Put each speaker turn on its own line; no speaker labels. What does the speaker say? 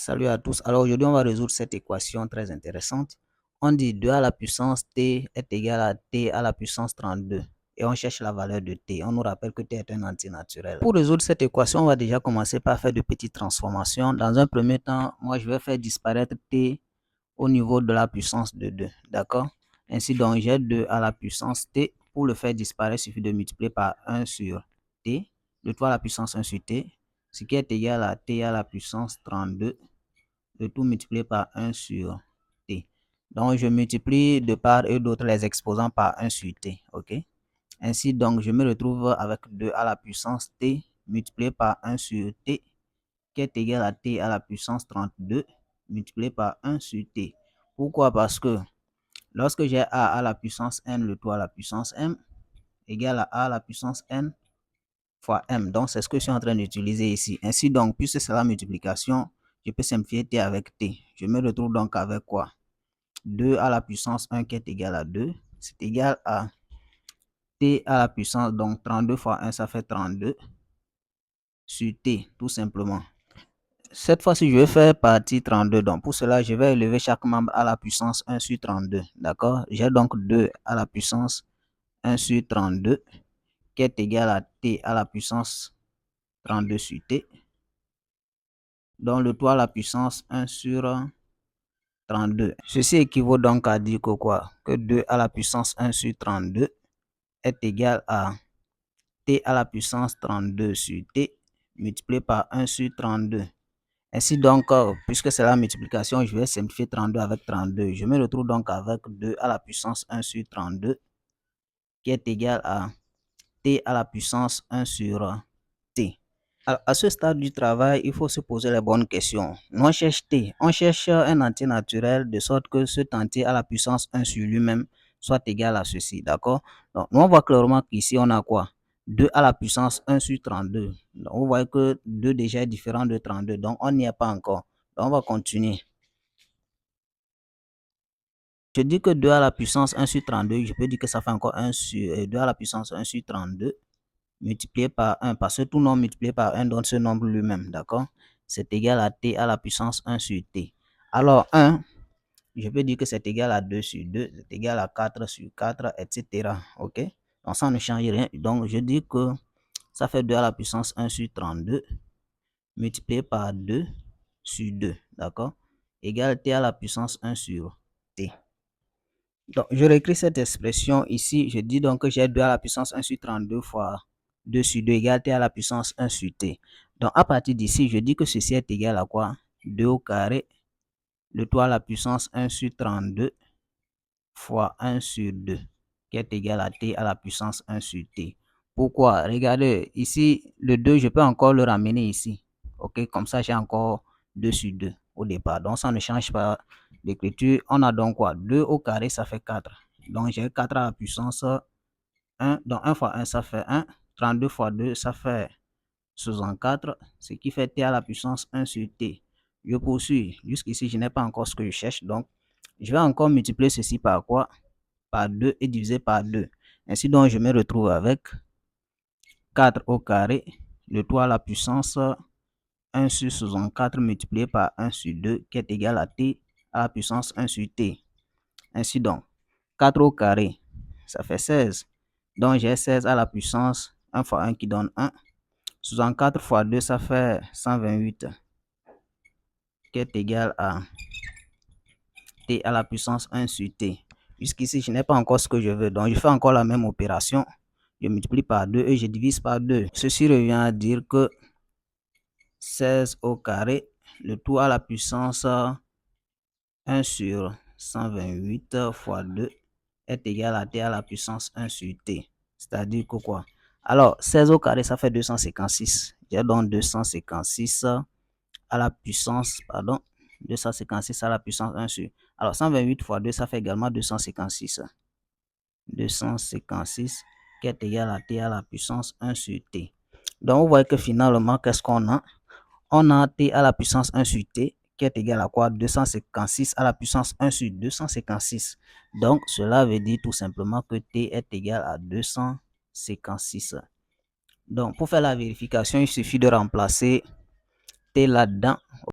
Salut à tous. Alors aujourd'hui, on va résoudre cette équation très intéressante. On dit 2 à la puissance t est égal à t à la puissance 32. Et on cherche la valeur de t. On nous rappelle que t est un entier naturel. Pour résoudre cette équation, on va déjà commencer par faire de petites transformations. Dans un premier temps, moi, je vais faire disparaître t au niveau de la puissance de 2. D'accord? Ainsi donc, j'ai 2 à la puissance t. Pour le faire disparaître, il suffit de multiplier par 1 sur t. Le tout à la puissance 1 sur t. Ce qui est égal à t à la puissance 32. Le tout multiplié par 1 sur t. Donc, je multiplie de part et d'autre les exposants par 1 sur t. OK? Ainsi, donc, je me retrouve avec 2 à la puissance t multiplié par 1 sur t qui est égal à t à la puissance 32 multiplié par 1 sur t. Pourquoi? Parce que lorsque j'ai a à la puissance n, le tout à la puissance m, égale à la puissance n fois m. Donc, c'est ce que je suis en train d'utiliser ici. Ainsi, donc, puisque c'est la multiplication, je peux simplifier t avec t. Je me retrouve donc avec quoi? 2 à la puissance 1 qui est égal à 2. C'est égal à t à la puissance, donc 32 fois 1, ça fait 32 sur t, tout simplement. Cette fois-ci, je vais faire partie 32. Donc, pour cela, je vais élever chaque membre à la puissance 1 sur 32. D'accord? J'ai donc 2 à la puissance 1 sur 32 qui est égal à t à la puissance 32 sur t. Donc, le tout à la puissance 1 sur 32. Ceci équivaut donc à dire que quoi? Que 2 à la puissance 1 sur 32 est égal à t à la puissance 32 sur t multiplié par 1 sur 32. Ainsi donc, puisque c'est la multiplication, je vais simplifier 32 avec 32. Je me retrouve donc avec 2 à la puissance 1 sur 32 qui est égal à t à la puissance 1 sur t. Alors, à ce stade du travail, il faut se poser les bonnes questions. Nous, on cherche t. On cherche un entier naturel de sorte que cet entier à la puissance 1 sur lui-même soit égal à ceci. D'accord? Donc, nous, on voit clairement qu'ici, on a quoi? 2 à la puissance 1 sur 32. Donc, vous voyez que 2 déjà est différent de 32. Donc, on n'y est pas encore. Donc, on va continuer. Je dis que 2 à la puissance 1 sur 32, je peux dire que ça fait encore 1 sur 2 à la puissance 1 sur 32 multiplié par 1, parce que tout nombre multiplié par 1 donne ce nombre lui-même, d'accord? C'est égal à t à la puissance 1 sur t. Alors 1, je peux dire que c'est égal à 2 sur 2, c'est égal à 4 sur 4, etc. OK? Donc ça ne change rien. Donc je dis que ça fait 2 à la puissance 1 sur 32 multiplié par 2 sur 2, d'accord? Égal t à la puissance 1 sur t. Donc, je réécris cette expression ici. Je dis donc que j'ai 2 à la puissance 1 sur 32 fois 2 sur 2 égale t à la puissance 1 sur t. Donc, à partir d'ici, je dis que ceci est égal à quoi? 2 au carré, le tout à la puissance 1 sur 32 fois 1 sur 2, qui est égal à t à la puissance 1 sur t. Pourquoi? Regardez, ici, le 2, je peux encore le ramener ici. OK, comme ça, j'ai encore 2 sur 2 au départ. Donc, ça ne change pas l'écriture. On a donc quoi? 2 au carré, ça fait 4. Donc, j'ai 4 à la puissance 1. Donc, 1 fois 1, ça fait 1. 32 fois 2, ça fait 64. Ce qui fait t à la puissance 1 sur t. Je poursuis. Jusqu'ici, je n'ai pas encore ce que je cherche. Donc, je vais encore multiplier ceci par quoi? Par 2 et diviser par 2. Ainsi donc, je me retrouve avec 4 au carré, le tout à la puissance 1 sur 64 multiplié par 1 sur 2 qui est égal à t à la puissance 1 sur t. Ainsi donc, 4 au carré, ça fait 16. Donc, j'ai 16 à la puissance 1 fois 1 qui donne 1. 64 fois 2, ça fait 128 qui est égal à t à la puissance 1 sur t. Jusqu'ici, je n'ai pas encore ce que je veux. Donc, je fais encore la même opération. Je multiplie par 2 et je divise par 2. Ceci revient à dire que 16 au carré, le tout à la puissance 1 sur 128 fois 2 est égal à t à la puissance 1 sur t. C'est-à-dire que quoi? Alors, 16 au carré, ça fait 256. J'ai donc 256 à la puissance, pardon, 256 à la puissance 1 sur. Alors, 128 fois 2, ça fait également 256. 256 qui est égal à t à la puissance 1 sur t. Donc, vous voyez que finalement, qu'est-ce qu'on a? On a t à la puissance 1 sur t qui est égal à quoi? 256 à la puissance 1 sur 256. Donc, cela veut dire tout simplement que t est égal à 256. Donc, pour faire la vérification, il suffit de remplacer t là-dedans.